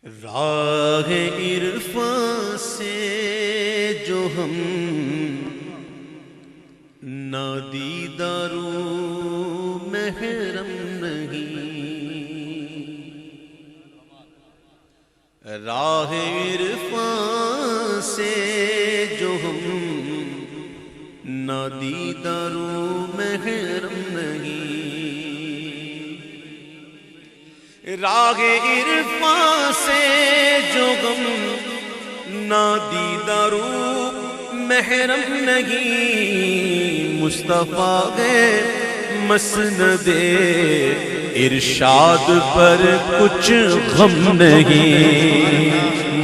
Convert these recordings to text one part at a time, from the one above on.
راہ عرفان سے جو ہم نادیدارو محرم نہیں، راہ عرفان سے جو ہم نادیدارو محرم نہیں، راہ عرفان سے جو غم نادیدارو محرم نہیں، مصطفیٰ ہے مسند ارشاد پر کچھ غم نہیں،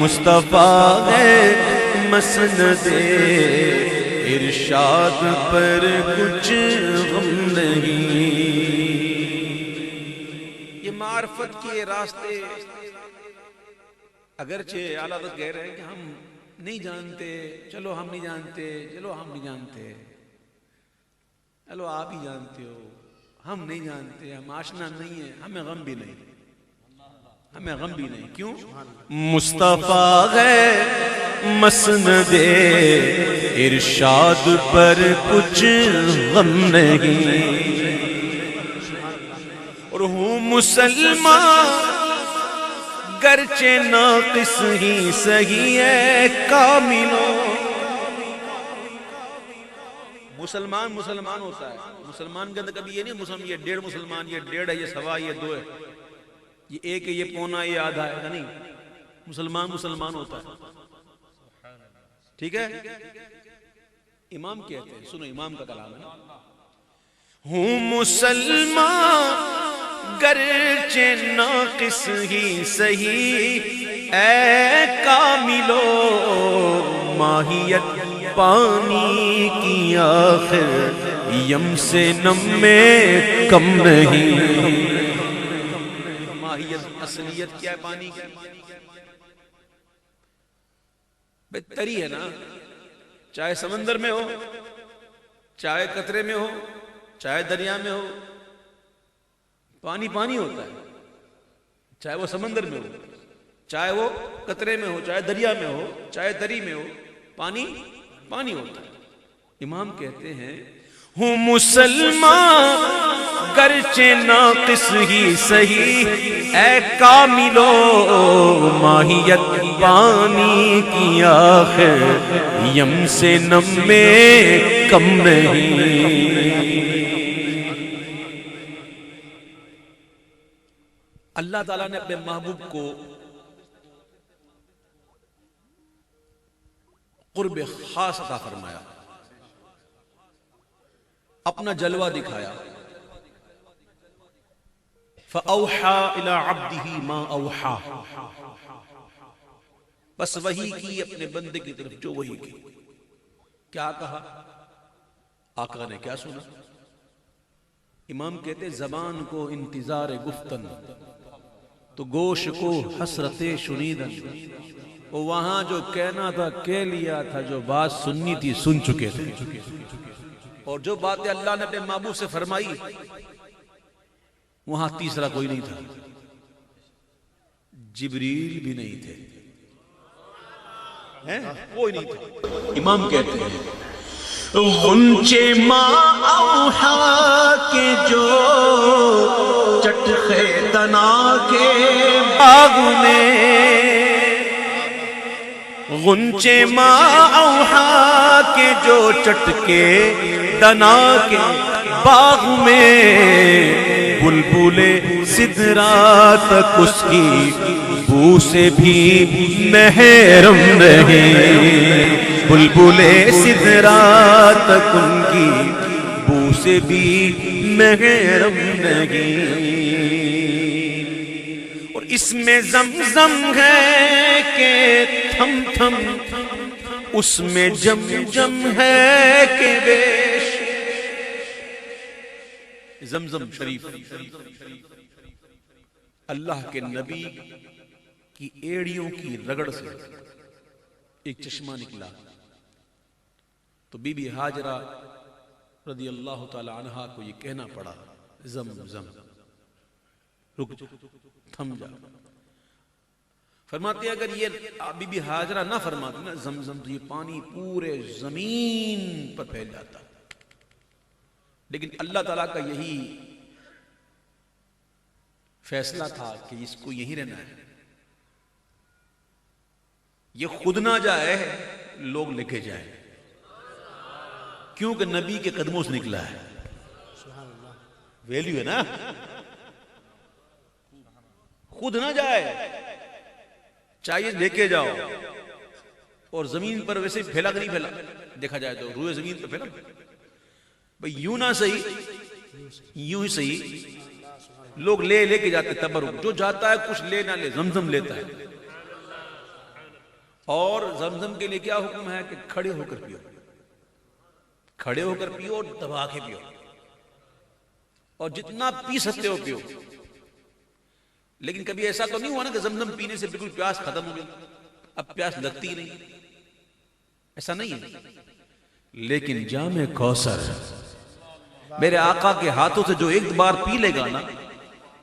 مصطفیٰ ہے مسند ارشاد پر کچھ غم نہیں۔ یہ معرفت کے راستے اگرچہ اعلیٰ حضرت کہہ رہے ہیں کہ ہم نہیں جانتے، چلو ہم نہیں جانتے، چلو ہم نہیں جانتے، چلو آپ ہی جانتے ہو، ہم نہیں جانتے، ہم آشنا نہیں ہیں، ہمیں غم بھی نہیں، ہمیں غم بھی نہیں۔ کیوں؟ مصطفیٰ ہے مسند ارشاد پر کچھ غم نہیں، اور ہوں مسلمان گرچہ ناقص ہی سہی ہے کاملو۔ مسلمان مسلمان ہوتا ہے، مسلمان کے اندر کبھی یہ نہیں مسلمان یہ 1.5 مسلمان، یہ 1.5 ہے، یہ 1.25، یہ 2 ہے، یہ 1 ہے، یہ پونا، یہ آدھا ہے، نہیں، مسلمان مسلمان ہوتا ہے۔ ٹھیک ہے؟ امام کہتے ہیں، سنو امام کا کلام ہے، ہوں مسلمان گرچہ ناقص ہی سہی اے کاملو، ماہیت پانی کی آخر یم سے نم میں کم نہیں، ماہیت اصلیت کیا ہے پانی کی؟ بہتری ہے نا، چاہے سمندر میں ہو، چاہے قطرے میں ہو، چاہے دریا میں ہو، پانی پانی ہوتا ہے، چاہے وہ سمندر میں ہو، چاہے وہ قطرے میں ہو، چاہے دریا میں ہو، چاہے دری میں ہو، پانی پانی ہوتا ہے۔ امام کہتے ہیں ہوں مسلمان گرچہ ناقص ہی سہی اے کاملو، ماہیت پانی کی آخر یم سے نم میں کم نہیں۔ اللہ تعالیٰ نے اپنے محبوب کو قرب خاص عطا فرمایا، اپنا جلوہ دکھایا، فَأَوْحَى إِلَىٰ عَبْدِهِ مَا أَوْحَى، بس وحی کی اپنے بندے کی طرف جو وحی کی۔ کیا کہا؟ آقا نے کیا سنا؟ امام کہتے زبان کو انتظار گفتن تو گوش کو حسرت شنیدن، وہ وہاں جو کہنا تھا کہہ لیا تھا، جو بات سننی تھی سن چکے تھے، اور جو باتیں اللہ نے اپنے محبوب سے فرمائی وہاں تیسرا کوئی نہیں تھا، جبریل بھی نہیں تھے، کوئی نہیں تھا۔ امام کہتے ہیں غنچے ماں اوحا کے جو چٹخے تنا کے باغ میں، غنچے ماں اوحا کے جو چٹکے تنا کے باغ میں، بلبل سدرا تک اس کی بو سے بھی محرم نہیں، بلبل سدرا تک ان کی بو سے بھی محرم نہیں، اور اس میں زمزم ہے کہ تھم تھم، اس میں جم جم ہے کہ بیش، زمزم شریف اللہ کے نبی کی ایڑیوں کی رگڑ سے ایک چشمہ نکلا، تو بی بی ہاجرہ رضی اللہ تعالی عنہا کو یہ کہنا پڑا زم زم، رک جا، تھم جا، فرماتے ہیں اگر یہ بی بی ہاجرہ نہ فرماتی نا زمزم تو یہ پانی پورے زمین پر پھیل جاتا. لیکن اللہ تعالیٰ کا یہی فیصلہ تھا کہ اس کو یہی رہنا ہے. یہ خود نہ جائے, لوگ لے کے جائیں, کیونکہ نبی کے قدموں سے نکلا ہے. ویلیو ہے نا. خود نہ جائے, چاہیے لے کے جاؤ. اور زمین پر ویسے پھیلا کہ نہیں پھیلا, دیکھا جائے تو روئے زمین پر پھیلا بھئی, یوں نہ صحیح یوں ہی صحیح. لوگ لے کے جاتے تبرک, جو جاتا ہے کچھ لے نہ لے زمزم لیتا ہے. اور زمزم کے لیے کیا حکم ہے کہ کھڑے ہو کر پیو, کھڑے ہو کر پیو اور دبا کے پیو, اور جتنا پی سکتے ہو پیو. لیکن کبھی ایسا تو نہیں ہوا نا کہ زمزم پینے سے بالکل پیاس ختم ہو گئی, اب پیاس لگتی ہی نہیں, ایسا نہیں ہے. لیکن جام کوثر میرے آقا کے ہاتھوں سے جو ایک بار پی لے گا نا,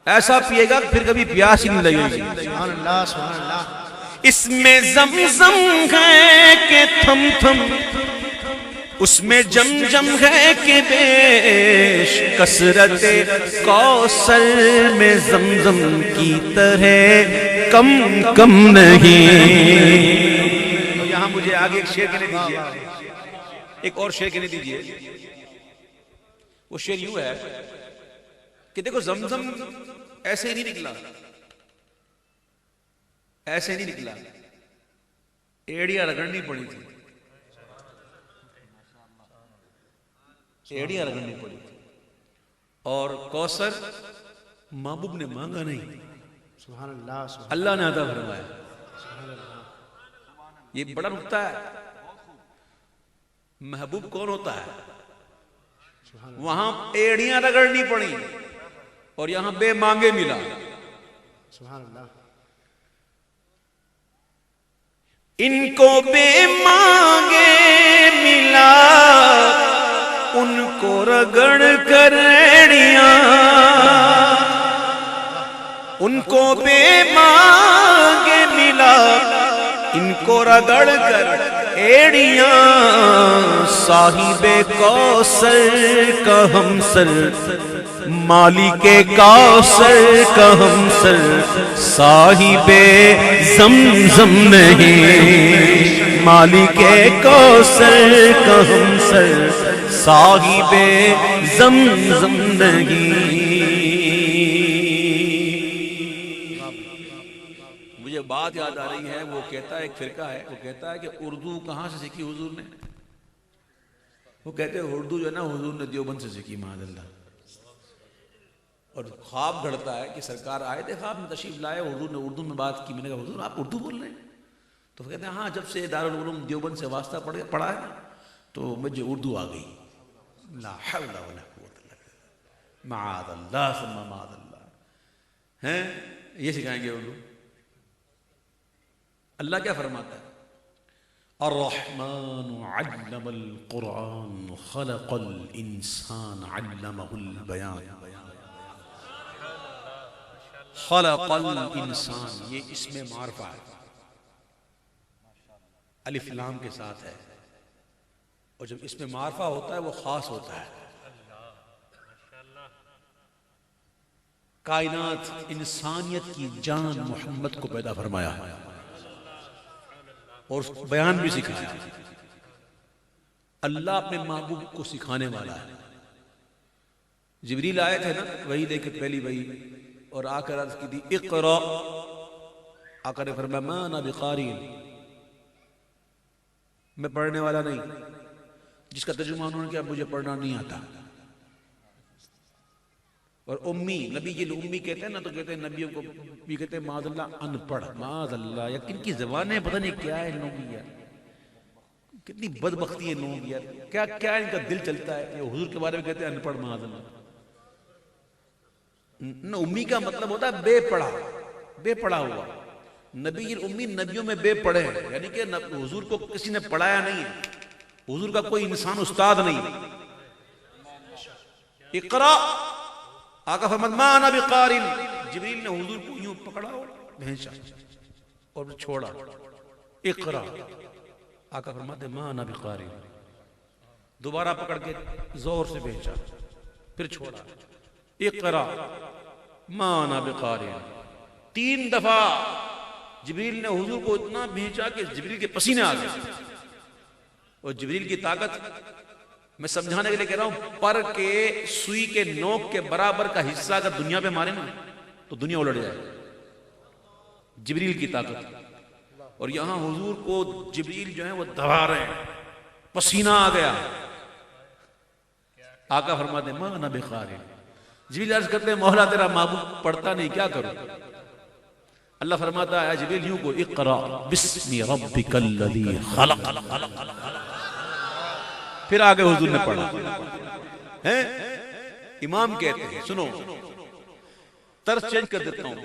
ایسا پیے گا پھر کبھی پیاس ہی نہیں لگے گی. سبحان اللہ سبحان اللہ. اس میں زمزم ہے کہ تھم تھم, اس میں جم جم ہے کہ بیش, کثرت کوثر میں زمزم کی طرح کم کم نہیں. تو یہاں مجھے آگے ایک شعر کہنے دیجئے, ایک اور شعر کہنے دیجئے. وہ شعر یوں ہے کہ دیکھو زمزم ایسے ہی نہیں نکلا, ایسے نہیں نکلا, ایڑیاں رگڑنی پڑی تھی, ایڑیاں رگڑنی پڑی تھی. اور کوثر محبوب نے مانگا نہیں, سبحان اللہ سبحان اللہ نے عطا فرمایا. یہ بڑا نکتہ ہے. محبوب کون ہوتا ہے؟ وہاں ایڑیاں رگڑنی پڑی اور یہاں بے مانگے ملا. سبحان اللہ. ان کو بے مانگے ملا, ان کو رگڑ کر ایڑیاں, ان کو بے مانگے ملا, ان کو رگڑ کر ایڑیاں. صاحب کوثر کا ہمسر, مالک کوثر کا ہمسر, صاحب زمزم نہیں. مالک کوثر کا ہمسر, صاحب زمزم نہیں. مجھے بات یاد آ رہی ہے, وہ کہتا ہے, ایک فرقہ ہے, وہ کہتا ہے کہ اردو کہاں سے سیکھی حضور نے؟ وہ کہتے ہیں اردو جو ہے نا حضور نے دیوبند سے سیکھی, معاذ اللہ. اور خواب گھڑتا ہے کہ سرکار آئے تھے, خواب میں تشریف لائے, حضور نے اردو میں بات کی. میں نے کہا حضور آپ اردو بول رہے ہیں؟ تو وہ کہتے ہیں ہاں, جب سے دارالعلوم دیوبند سے واسطہ پڑھا ہے تو مجھے اردو آ گئی. لا حول ولا قوت الا باللہ, معاذ اللہ ثم معاذ اللہ. ہیں یہ سکھائیں گے اردو. اللہ کیا فرماتا ہے؟ الرحمن علم القرآن خلق الانسان علمہ البیان. خلق الانسان, یہ اسم معرفہ ہے, الف لام کے ساتھ ہے. اور جب اسم معرفہ ہوتا ہے وہ خاص ہوتا ہے. کائنات انسانیت کی جان محمد کو پیدا فرمایا اور بیان بھی سکھایا. اللہ اپنے محبوب کو سکھانے والا ہے. جبریل آئے تھے نا وحی دے کے, پہلی وحی, اور آ کر عرض کی تھی اقرا. آقا نے فرمایا ما انا بقاری, میں پڑھنے والا نہیں. جس کا ترجمہ انہوں نے کیا, مجھے پڑھنا نہیں آتا. اور امی, نبی جن امی کہتے ہیں نا تو کہتے ہیں نبیوں کو بھی کہتے ہیں معاذ اللہ ان پڑھ, معاذ اللہ. یا کن کی زبانیں پتہ نہیں کیا ہے ان لوگوں کی یار, کتنی بدبختی ہے ان لوگوں کی یار, کیا کیا ان کا دل چلتا ہے. یہ حضور کے بارے میں کہتے ہیں ان پڑھ, معاذ اللہ. نہ امی کا مطلب ہوتا ہے بے پڑھا, بے پڑھا ہوا. نبی جن امی نبیوں میں بے پڑھے ہیں, یعنی کہ حضور کو کسی نے پڑھایا نہیں ہے, حضور کا کوئی انسان استاد نہیں. اقرا, آقا فرمایا ما انا بقارئ. جبریل نے حضور کو یوں پکڑا اور بھینچا. اور چھوڑا. اقرا. آقا فرماتے ما انا بقاری. دوبارہ پکڑ کے زور سے بھیجا, پھر چھوڑا. اقرا ما انا بقاری. 3 دفعہ جبریل نے حضور کو اتنا بھیجا کہ جبریل کے پسینے آ گئے. اور جبریل کی طاقت میں سمجھانے کے لیے کہہ رہا ہوں, پر کے سوئی کے نوک کے برابر کا حصہ اگر دنیا پہ مارے نا تو دنیا الٹ جائے. جبریل کی طاقت. اور یہاں حضور کو جبریل جو ہے وہ دبا رہے ہیں, پسینہ آ گیا. آقا فرماتے ما انا بقاری. جبریل عرض کرتے ہیں مولا تیرا محبوب پڑھتا نہیں, کیا کروں؟ اللہ فرماتا ہے جبریل یوں کو اقرا بسم ربک الذی خلق. پھر آگے حضور نے پڑھا. امام کہتے ہیں سنو, طرز چینج کر دیتا ہوں.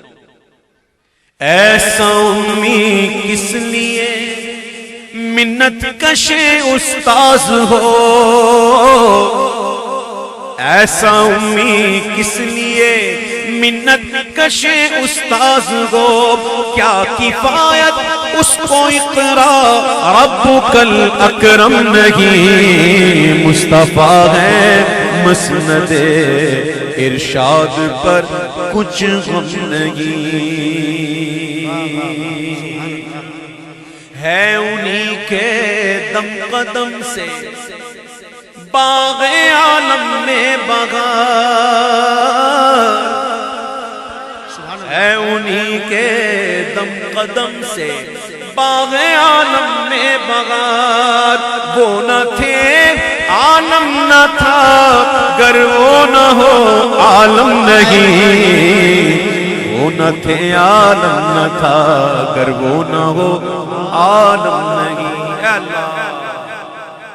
ایسا امید کس لیے منت کشے استاذ ہو, ایسا امید کس لیے منت کشے استاذ ہو, کیا کفایت اس کو اقرا ربک الاکرم نہیں, مصطفیٰ ہے مسند ارشاد پر کچھ غم نہیں. ہے انہی کے دم قدم سے باغ عالم میں بہار, ہے انہی کے دم قدم سے باغ عالم میں بہار. وہ نہ تھے عالم نہ تھا گر وہ نہ ہو عالم نہیں, وہ نہ تھے عالم نہ تھا گر وہ نہ ہو عالم نہیں. اے اللہ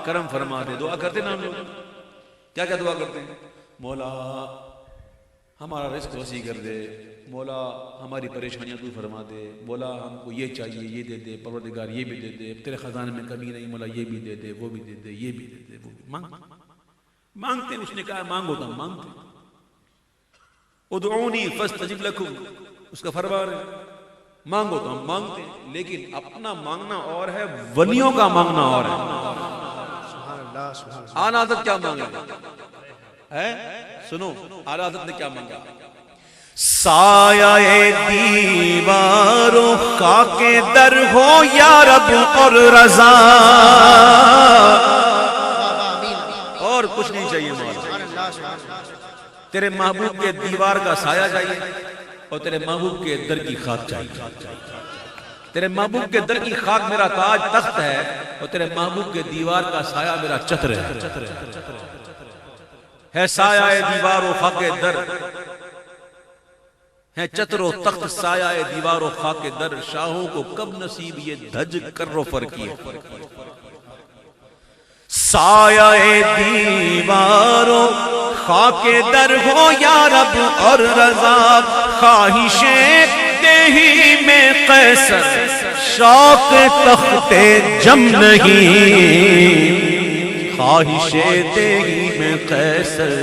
کرم فرما دے. دعا کرتے نا ہم لوگ, کیا کیا دعا کرتے ہیں؟ مولا ہمارا رزق وسیع کر دے, مولا ہماری پریشانیاں دور فرما دے, مولا ہم کو یہ چاہیے یہ دے دے, پروردگار یہ بھی دے دے, تیرے خزانے میں کمی نہیں, مولا یہ بھی دے دے, وہ بھی دے دے, یہ بھی دے دے, وہ بھی. مانگتے ہیں. اس نے کہا مانگو تو ہم مانگتے ہیں. ادعونی فاستجب لکم, اس کا فرمان ہے مانگو تو ہم مانگتے ہیں, لیکن اپنا مانگنا اور ہے, ولیوں کا مانگنا اور ہے. آن حضرت کیا مانگا ہے؟ سنو آن حضرت نے کیا مانگا. سایہ دیواروں خاک در ہو یا رب اور رضا, اور کچھ نہیں چاہیے مولا, تیرے محبوب کے دیوار کا سایہ چاہیے اور تیرے محبوب کے در کی خاک چاہیے. تیرے محبوب کے در کی خاک میرا تاج تخت ہے اور تیرے محبوب کے دیوار کا سایہ میرا چتر ہے. سایہ دیوار و خاک در ہے, چتر و تخت سایہ دیوار و خاک در, شاہوں کو کب نصیب یہ دھج کر و فر کیے. سایہ دیوار و خاک در ہو یا رب اور رضا, خواہش دیہی میں قیصر شوق تخت جم نہیں, خواہش دیہی میں قیصر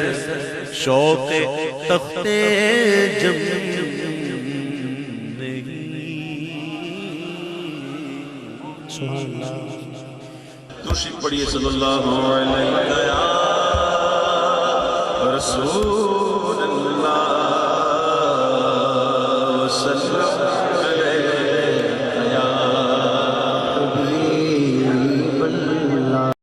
شوق تخت جم نہیں. سبحان اللہ. درود پڑھیے صلی اللہ علیہ وسلم. رسول